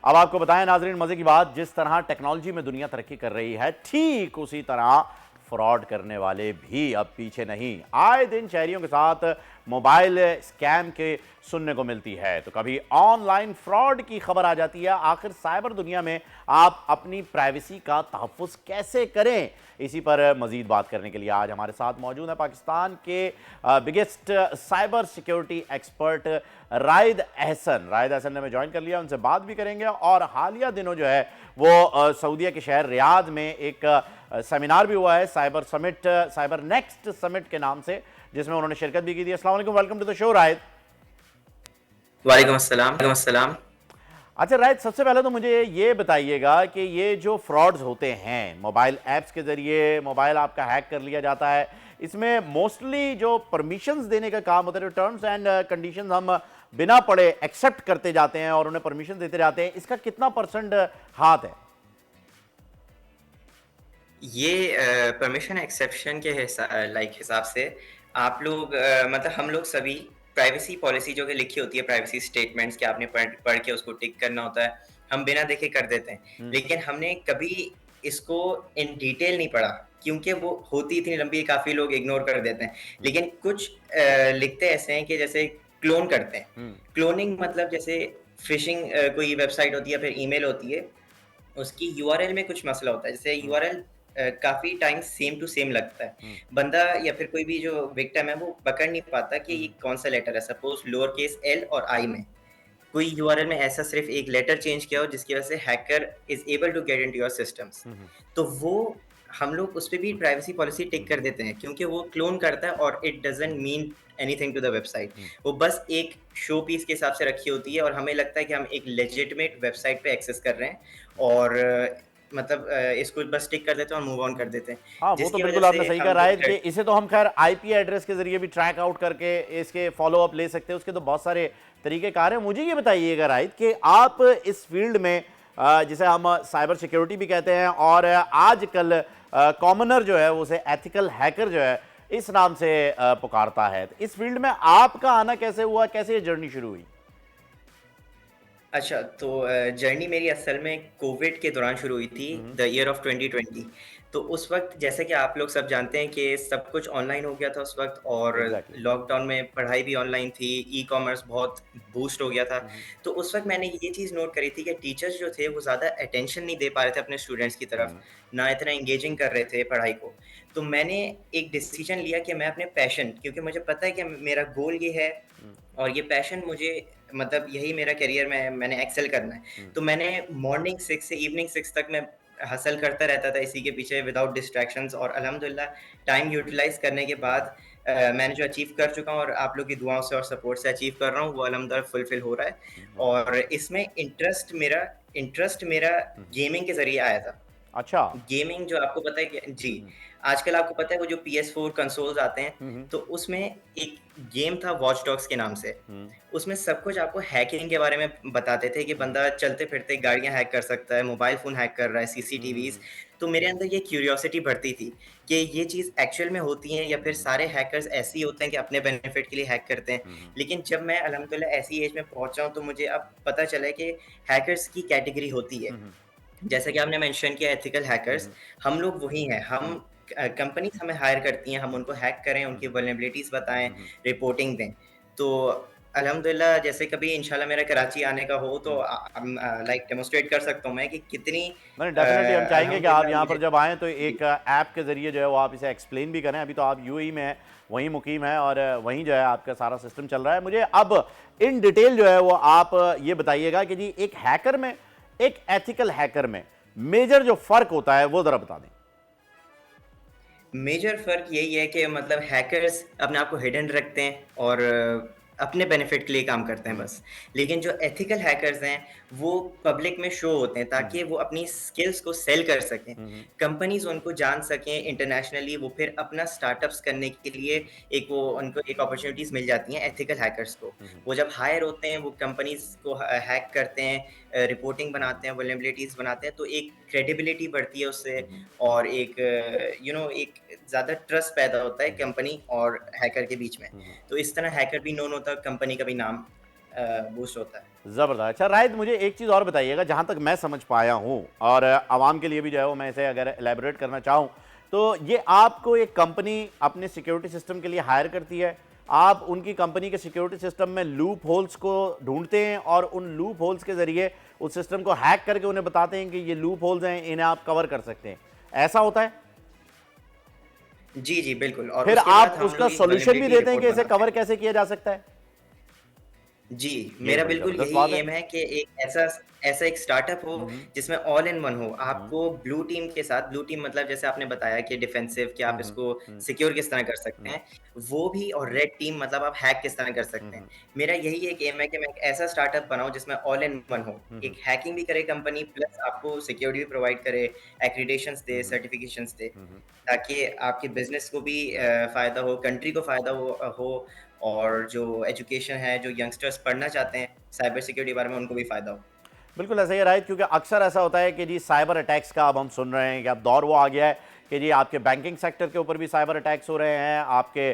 अब आपको बताएं नाजरीन, मजे की बात, जिस तरह टेक्नोलॉजी में दुनिया तरक्की कर रही है, ठीक उसी तरह फ्रॉड करने वाले भी अब पीछे नहीं। आए दिन शहरियों के साथ मोबाइल स्कैम के सुनने को मिलती है, तो कभी ऑनलाइन फ्रॉड की खबर आ जाती है। आखिर साइबर दुनिया में आप अपनी प्राइवेसी का तहफ़्फ़ुज़ कैसे करें, इसी पर मजीद बात करने के लिए आज हमारे साथ मौजूद है पाकिस्तान के biggest cyber security expert रायद Ahsan. रायद Ahsan ने हमें ज्वाइन कर लिया, उनसे बात भी करेंगे। और हालिया दिनों जो है वो सऊदीया के शहर रियाद में एक सेमिनार भी हुआ है, cyber summit, cyber next summit के नाम से, जिसमें उन्होंने शिरकत भी की थी। अस्सलाम वालेकुम, वेलकम टू द शो रायद। वालेकुम अस्सलाम। अच्छा रायद, सबसे पहले तो मुझे ये बताइएगा कि ये जो फ्रॉड्स होते हैं मोबाइल ऐप्स के ज़रिए, मोबाइल आपका हैक कर लिया जाता है, इसमें मोस्टली जो परमिशंस देने का काम होता है, जो टर्म्स एंड कंडीशंस हम बिना पढ़े एक्सेप्ट करते जाते हैं और उन्हें परमिशन देते जाते हैं, इसका कितना परसेंट हाथ है? ये परमिशन एक्सेप्शन के हिसाब से आप लोग मतलब हम लोग सभी प्राइवेसी पॉलिसी जो कि लिखी होती है, प्राइवेसी स्टेटमेंट्स कि आपने पढ़ के उसको टिक करना होता है, हम बिना देखे कर देते हैं। हम्म। लेकिन हमने कभी इसको इन डिटेल नहीं पढ़ा, क्योंकि वो होती इतनी लंबी है, काफ़ी लोग इग्नोर कर देते हैं। हम्म। लेकिन कुछ लिखते ऐसे हैं कि जैसे क्लोन करते हैं। हम्म। क्लोनिंग मतलब जैसे फ़िशिंग कोई वेबसाइट होती है, फिर ईमेल होती है, उसकी यूआरएल में कुछ मसला होता है। जैसे हम्म। यूआरएल काफ़ी टाइम सेम टू सेम लगता है। हम्म। बंदा या फिर कोई भी जो विक्टिम है वो पकड़ नहीं पाता कि ये हम्म। कौन-सा लेटर है। सपोज़ लोअर केस एल और आई में कोई यूआरएल में ऐसा सिर्फ़ एक लेटर चेंज किया हो जिसकी वज़ह से hacker is able to get into your systems. Hmm. तो वो हम लोग उस पे भी प्राइवेसी पॉलिसी टिक कर देते हैं, क्योंकि वो क्लोन करता है और it doesn't mean anything to the website. Hmm. वो बस एक शो पीस के हिसाब से रखी होती है और हमें लगता है कि हम एक लेजिटिमेट वेबसाइट पे एक्सेस कर रहे हैं और मतलब इसको बस टिक कर देते हैं और मूव ऑन कर देते हैं, हाँ, वो तो जिसकी वजह बिल्कुल आपने से सही कहा हम जो राहित, कि थ्रेड। इसे तो हम खैर आईपी एड्रेस के जरिए भी ट्रैक आउट करके इसके फॉलो अप ले सकते हैं। उसके तो बहुत सारे तरीकेकार हैं। मुझे ये बताइएगा राहित कि आप इस फील्ड में, जिसे हम साइबर सिक्योरिटी भी कहते हैं और आजकल कॉमनर जो है वो उसे एथिकल हैकर जो है इस नाम से पुकारता है, तो इस फील्ड में आपका आना कैसे हुआ, कैसे ये जर्नी शुरू हुई? अच्छा, तो जर्नी मेरी असल में कोविड के दौरान शुरू हुई थी, हम्म। The year of 2020। तो उस वक़्त जैसे कि आप लोग सब जानते हैं कि सब कुछ ऑनलाइन हो गया था उस वक़्त, और एग्जैक्टली। लॉकडाउन में पढ़ाई भी ऑनलाइन थी, ई-कॉमर्स बहुत बूस्ट हो गया था। हम्म। तो उस वक़्त मैंने ये चीज़ नोट करी थी कि टीचर्स जो थे वो ज़्यादा अटेंशन नहीं दे पा रहे थे अपने स्टूडेंट्स की तरफ, हम्म। ना इतना एंगेजिंग कर रहे थे पढ़ाई को। तो मैंने एक डिसीज़न लिया कि मैं अपने पैशन, क्योंकि मुझे पता है कि मेरा गोल ये है हम्म। और ये पैशन मुझे मतलब यही मेरा करियर में मैंने एक्सेल करना है। हम्म। तो मैंने मॉर्निंग 6 से इवनिंग 6 तक मैं हसल करता रहता था इसी के पीछे विदाउट डिस्ट्रैक्शंस, और अल्हम्दुलिल्लाह टाइम यूटिलाइज़ करने के बाद मैंने जो अचीव कर चुका हूँ और आप लोग की दुआओं से और सपोर्ट से अचीव कर रहा हूँ, वो अल्हम्दुलिल्लाह फुलफिल हो रहा है। बहुत बढ़िया। और इसमें इंटरेस्ट मेरा हम्म। गेमिंग के ज़रिए आया था। अच्छा। गेमिंग जो आपको पता है कि जी, हम्म। आजकल आपको पता है वो जो PS4 कंसोल्स आते हैं, हम्म। तो उसमें एक गेम था वॉच डॉग्स के नाम से। हम्म। उसमें सब कुछ आपको हैकिंग के बारे में बताते थे कि हम्म। बंदा चलते-फिरते गाड़ियाँ हैक कर सकता है, मोबाइल फ़ोन हैक कर रहा है, सीसीटीवीज़। हम्म। तो मेरे अंदर ये क्यूरियोसिटी बढ़ती थी कि ये चीज़ एक्चुअल में होती है या फिर हम्म। सारे हैकर्स ऐसे ही होते हैं कि अपने बेनिफिट के लिए हैक करते हैं। हम्म। लेकिन जब मैं अल्हम्दुलिल्लाह ऐसी एज में पहुँचा हूँ, तो मुझे अब पता चला है कि हैकर्स की कैटेगरी होती है। हम्म। जैसा कि आपने मेंशन किया एथिकल हैकर्स, हम्म। हम लोग वही हैं। हम हम्म। कंपनीज़ हमें हायर करती हैं, हम हम्म। उनको हैक करें, उनकी हम्म। वल्नरेबिलिटीज़ बताएँ, हम्म। रिपोर्टिंग दें। तो अल्हम्दुलिल्लाह जैसे कभी इंशाल्लाह मेरा कराची आने का हो तो हम्म। लाइक डेमोंस्ट्रेट कर सकता हूँ मैं कि कितनी नहीं, डेफिनेटली हम चाहेंगे कि आप अल्हम्दुलिल्लाह यहाँ पर मुझे। जब आएँ तो जी। एक ऐप के ज़रिए जो है वो आप इसे एक्सप्लेन भी करें। अभी तो आप यूएई में हैं, वहीं मुकीम हैं और वहीं जो है आपका सारा सिस्टम चल रहा है। मुझे अब इन डिटेल जो है वो आप ये बताइएगा कि जी एक हैकर में, एक एथिकल हैकर में मेजर जो फ़र्क होता है वो ज़रा बता दें। मेजर फ़र्क यही है कि मतलब हैकर्स अपने आप को हिडन रखते हैं और अपने बेनिफिट के लिए काम करते हैं हम्म। बस। लेकिन जो एथिकल हैकर्स हैं, वो पब्लिक में शो होते हैं हम्म। ताकि वो अपनी स्किल्स को सेल कर सकें। हम्म। कंपनीज़ उनको जान सकें इंटरनेशनली, वो फिर अपना स्टार्टअप्स करने के लिए एक वो उनको एक अपॉर्च्युनिटीज़ मिल जाती हैं एथिकल हैकर्स को। हम्म। वो जब हायर होते हैं, वो कंपनीज़ को हैक करते हैं, रिपोर्टिंग बनाते हैं, वल्नरेबिलिटीज़ बनाते हैं, तो एक क्रेडिबिलिटी बढ़ती है उससे, हम्म। और एक एक ज़्यादा ट्रस्ट पैदा होता है कंपनी और हैकर के बीच में। हम्म। तो इस तरह हैकर भी नोन होता है, कंपनी का भी नाम बूस्ट होता है। ज़बरदस्त। अच्छा राहित, मुझे एक चीज़ और बताइएगा, जहाँ तक मैं समझ पाया हूँ और आवाम के लिए भी जो है वो मैं इसे अगर एलैबोरेट करना चाहूँ, तो ये आपको एक कंपनी अपने सिक्योरिटी सिस्टम के लिए हायर करती है, आप उनकी कंपनी के सिक्योरिटी सिस्टम में लूप होल्स को ढूंढते हैं और उन लूप होल्स के ज़रिए उस सिस्टम को हैक करके उन्हें बताते हैं कि ये लूप होल्स हैं, इन्हें आप कवर कर सकते हैं, ऐसा होता है? जी, जी, बिल्कुल, और फिर उसके बाद आप हम उसका लोग एक सॉल्यूशन भी वल्नरेबिलिटी देते हैं कि रिपोर्ट इसे बनाते कवर हैं। कैसे किया जा सकता है? जी, ये मेरा बड़ी बिल्कुल ज़बरदस्त यही बात है। एम है कि एक ऐसा ऐसा एक स्टार्टअप हो हुँ, हुँ, जिसमें ऑल इन वन हो। हुँ, आपको ब्लू टीम के साथ, ब्लू टीम मतलब जैसे आपने बताया कि डिफेंसिव कि आप हुँ, हुँ, इसको हुँ, सिक्योर किस तरह कर सकते हुँ, हैं, वो भी, और रेड टीम मतलब आप हैक किस तरह कर हुँ, सकते हैं। हुँ, मेरा यही एक एम है कि मैं एक ऐसा स्टार्टअप बनाऊँ जिसमें ऑल इन वन हो। हुँ, हुँ, एक हैकिंग भी करे कंपनी प्लस आपको सिक्योरिटी भी प्रोवाइड करे, एक्रीडेशंस हुँ, दे, हुँ, सर्टिफिकेशंस दे, हुँ, हुँ। ताकि आपके बिज़नेस को भी फ़ायदा हो, कंट्री को फ़ायदा हो, और जो एजुकेशन है, जो यंगस्टर्स पढ़ना चाहते हैं साइबर सिक्योरिटी के बारे में, उनको भी फ़ायदा हो। बिल्कुल ऐसा ही है राइट, क्योंकि अक्सर ऐसा होता है कि जी साइबर अटैक्स का अब हम सुन रहे हैं कि अब दौर वो आ गया है कि जी आपके बैंकिंग सेक्टर के ऊपर भी साइबर अटैक्स हो रहे हैं, आपके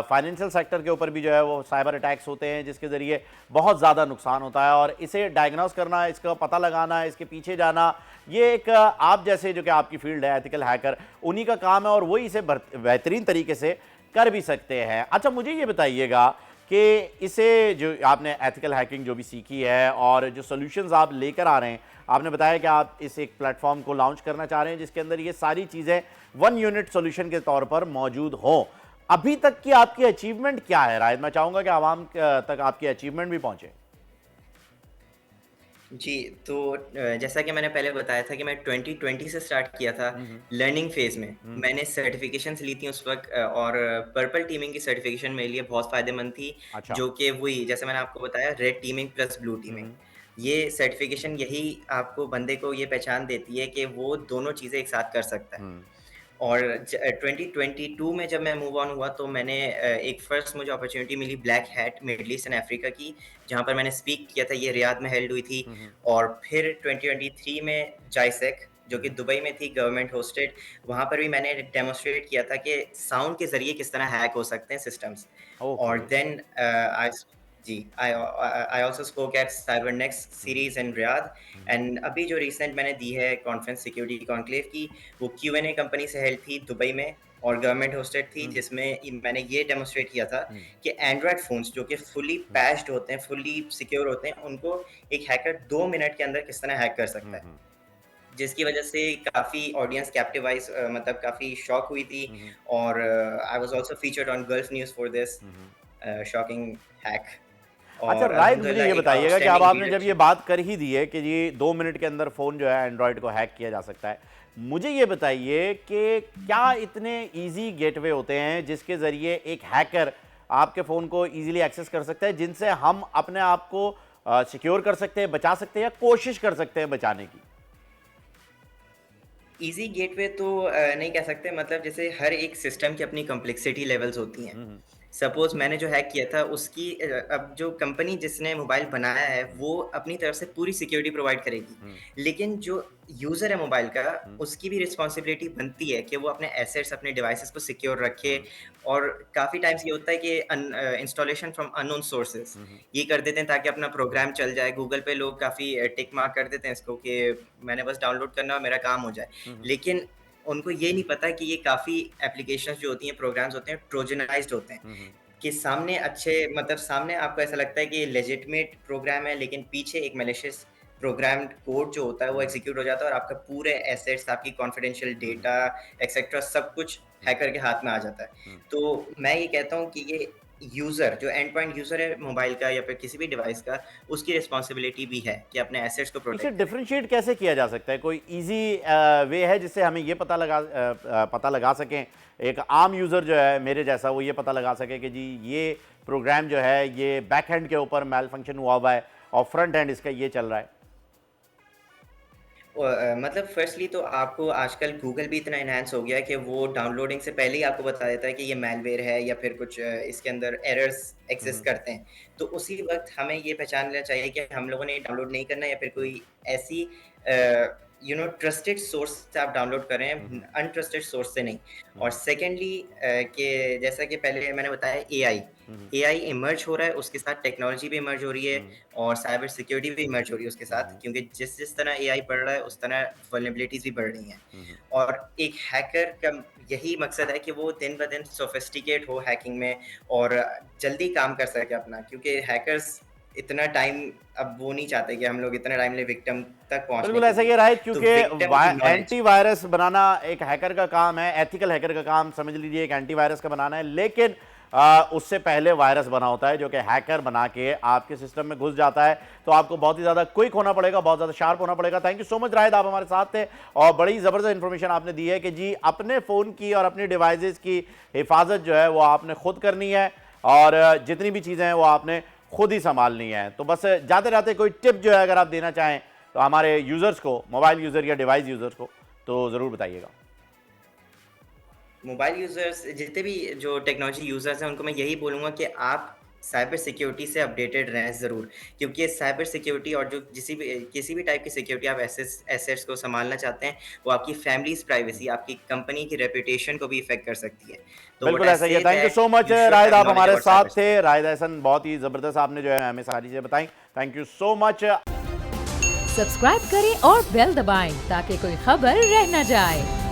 फाइनेंशियल सेक्टर के ऊपर भी जो है वो साइबर अटैक्स होते हैं, जिसके ज़रिए बहुत ज़्यादा नुकसान होता है और इसे डायग्नोस करना, इसका पता लगाना, इसके पीछे जाना, ये एक आप जैसे जो कि आपकी फील्ड है एथिकल हैकर, उन्हीं का काम है और वही इसे बेहतरीन तरीके से कर भी सकते हैं। अच्छा मुझे ये बताइएगा कि इसे जो आपने एथिकल हैकिंग जो भी सीखी है और जो सॉल्यूशंस आप लेकर आ रहे हैं, आपने बताया कि आप इस एक प्लेटफॉर्म को लॉन्च करना चाह रहे हैं जिसके अंदर ये सारी चीज़ें वन यूनिट सॉल्यूशन के तौर पर मौजूद हों। अभी तक की आपकी अचीवमेंट क्या है राहित? मैं चाहूँगा कि आवाम तक आपकी अचीवमेंट भी पहुँचे। जी, तो जैसा कि मैंने पहले बताया था कि मैं 2020 से स्टार्ट किया था हुँ, हुँ। लर्निंग फ़ेज़ में। हुँ, हुँ। मैंने सर्टिफ़िकेशंस ली थी उस वक़्त, और पर्पल टीमिंग की सर्टिफ़िकेशन मेरे लिए बहुत फ़ायदेमंद थी, अच्छा। जो कि वही जैसे मैंने आपको बताया, रेड टीमिंग प्लस ब्लू हुँ, टीमिंग। हुँ। ये सर्टिफ़िकेशन यही आपको, बंदे को ये पहचान देती है कि वो दोनों चीज़ें एक साथ कर सकता है। हुँ। और 2022 में जब मैं मूव ऑन हुआ तो मैंने एक फर्स्ट मुझे अपॉर्च्युनिटी मिली Black Hat Middle East and Africa की, जहाँ पर मैंने स्पीक किया था, ये रियाद में हेल्ड हुई थी। हुँ, हुँ। और फिर 2023 में जाइसेक, जो हुँ, कि हुँ। दुबई में थी, गवर्नमेंट होस्टेड, वहाँ पर भी मैंने डेमोन्स्ट्रेट किया था कि साउंड के ज़रिए किस तरह हैक हो सकते हैं सिस्टम्स। ओके। और देन आई जी, I also spoke at Cybernex hmm, hmm. Series in Riyadh. Hmm, hmm. And अभी जो रिसेंट मैंने दी है कॉन्फ्रेंस सिक्योरिटी कॉन्क्लेव की, वो क्यूएनए कंपनी से हेल्ड थी दुबई में और गवर्नमेंट होस्टेड थी, हुँ, जिसमें मैंने ये डेमोन्स्ट्रेट किया था हुँ। कि एंड्रॉयड फ़ोन्स जो कि फुली हुँ, पैच्ड होते हैं, फुली सिक्योर होते हैं, उनको एक हैकर 2 मिनट के अंदर किस तरह हैक कर हुँ, सकता है। हुँ। जिसकी वजह से काफ़ी ऑडियंस कैप्टिवाइज़, मतलब काफ़ी शॉक हुई थी। हुँ, हुँ। और I was also featured on gulf news for this hmm, hmm. Shocking hack. अच्छा और राइट, मुझे ये अल्हम्दुलिल्लाह एक बताइएगा कि अब आउटस्टैंडिंग आपने लीडर जब ये थी। बात कर ही दी है कि जी 2 मिनट के अंदर फ़ोन जो है एंड्रॉयड को हैक किया जा सकता है, मुझे ये बताइए कि क्या इतने ईज़ी गेटवे होते हैं जिसके ज़रिए एक हैकर आपके फ़ोन को ईज़िली एक्सेस कर सकता है, जिनसे हम अपने आप को सिक्योर कर सकते हैं, बचा सकते हैं या कोशिश कर सकते हैं बचाने की? ईज़ी गेटवे तो नहीं कह सकते, मतलब जैसे हर एक सिस्टम की अपनी कॉम्प्लेक्सिटी लेवल्स होती हैं। हुँ, हुँ। सपोज़ मैंने जो हैक किया था उसकी अब जो कंपनी जिसने मोबाइल बनाया है हुँ, वो अपनी तरफ से पूरी सिक्योरिटी प्रोवाइड करेगी। हुँ, लेकिन जो यूज़र है मोबाइल का, हुँ, उसकी भी रिस्पॉन्सिबिलिटी बनती है कि वो अपने एसेट्स, अपने डिवाइसेज़ को सिक्योर रखे। हुँ, और काफ़ी टाइम्स ये होता है कि इंस्टॉलेशन फ्रॉम अननोन सोर्सेज़ हुँ, हुँ, ये कर देते हैं ताकि अपना प्रोग्राम चल जाए। गूगल पे लोग काफ़ी टिक मार्क कर देते हैं इसको कि मैंने बस डाउनलोड करना है और मेरा काम हो जाए। हुँ, हुँ, लेकिन उनको ये नहीं पता कि ये काफ़ी एप्लीकेशंस जो होती हैं, प्रोग्राम्स होते हैं, ट्रोजनाइज़्ड होते हैं। हुँ, हुँ, कि सामने अच्छे, मतलब सामने आपको ऐसा लगता है कि ये लेजिटिमेट प्रोग्राम है, लेकिन पीछे एक मैलिशियस प्रोग्राम्ड कोड जो होता है वो हुँ, एग्ज़ीक्यूट हो जाता है और आपका पूरे एसेट्स, आपकी कॉन्फिडेंशियल हुँ, डेटा एक्सेट्रा सब कुछ हुँ, हैकर के हाथ में आ जाता है। हुँ। तो मैं ये कहता हूँ कि ये यूज़र, जो एंड पॉइंट यूज़र है मोबाइल का या फिर किसी भी डिवाइस का, उसकी रिस्पॉन्सिबिलिटी भी है कि अपने एसेट्स को इसे प्रोटेक्ट करे। डिफरेंशिएट कैसे किया जा सकता है? कोई ईज़ी वे है जिससे हमें ये पता लगा सकें, एक आम यूज़र जो है मेरे जैसा, वो ये पता लगा सके कि जी ये प्रोग्राम जो है ये बैक एंड के ऊपर मेल फंक्शन हुआ है और फ्रंट एंड इसका ये चल रहा है? मतलब फर्स्टली तो आपको आजकल गूगल भी इतना एनहांस हो गया है कि वो डाउनलोडिंग से पहले ही आपको बता देता है कि ये मैलवेयर है या फिर कुछ इसके अंदर एरर्स हुँ, एग्जिस्ट हुँ, करते हैं। तो उसी वक़्त हमें ये पहचान लेना चाहिए कि हम लोगों ने डाउनलोड नहीं करना है या फिर हुँ, कोई ऐसी ट्रस्टेड सोर्स से आप डाउनलोड करें, अनट्रस्टेड सोर्स से नहीं। और सेकेंडली कि जैसा कि पहले मैंने बताया एआई इमर्ज हो रहा है, उसके साथ टेक्नोलॉजी भी इमर्ज हो रही है और साइबर सिक्योरिटी भी इमर्ज हो रही है उसके साथ, क्योंकि जिस जिस तरह एआई बढ़ रहा है उस तरह वल्नरेबिलिटीज भी बढ़ रही हैं। और एक हैकर का यही मकसद है कि वो दिन ब दिन सोफिस्टिकेट हो हैकिंग में और जल्दी काम कर सके अपना, क्योंकि हैकर्स इतना टाइम अब वो नहीं चाहते कि हम लोग इतना टाइम ले विक्टिम तक पहुंचने बिल्कुल के ऐसा ही लिए। है राइट, तो क्योंकि विक्टिम की नॉलेज एंटीवायरस बनाना एक हैकर का काम है, एथिकल हैकर का काम समझ लीजिए एक एंटीवायरस का बनाना है, लेकिन उससे पहले वायरस बना होता है जो कि हैकर बना के आपके सिस्टम में घुस जाता है। तो आपको बहुत ही ज़्यादा क्विक होना पड़ेगा, बहुत ज़्यादा शार्प होना पड़ेगा। थैंक यू सो मच राहिद, आप हमारे साथ थे और बड़ी ज़बरदस्त इन्फॉर्मेशन आपने दी है कि जी अपने फ़ोन की और अपनी डिवाइसेस की हिफाजत जो है वो आपने खुद करनी है और जितनी भी चीज़ें हैं वो आपने खुद ही संभालनी है। तो बस जाते जाते कोई टिप जो है अगर आप देना चाहें तो हमारे यूज़र्स को, मोबाइल यूज़र या डिवाइस यूज़र्स को, तो ज़रूर बताइएगा। मोबाइल यूजर्स जितने भी जो टेक्नोलॉजी यूजर्स हैं उनको मैं यही बोलूँगा कि आप साइबर सिक्योरिटी से अपडेटेड रहें ज़रूर, क्योंकि साइबर सिक्योरिटी और जो किसी भी टाइप की सिक्योरिटी आप एसेट्स को संभालना चाहते हैं, वो आपकी फैमिलीज़ प्राइवेसी, आपकी कंपनी की रेपुटेशन को भी इफ़ेक्ट कर सकती है। तो बिल्कुल व्हाट आई ऐसा ही है। से thank you that so much you should Rahid, have आप नॉलेज हमारे अबाउट साथ साइबर थे। राहिद एहसन बहुत ही ज़बरदस्त आपने जो है हमें सारी चीज़ें बताई। Thank you so much. Subscribe करें और बेल दबाएं ताकि कोई खबर रह न जाए।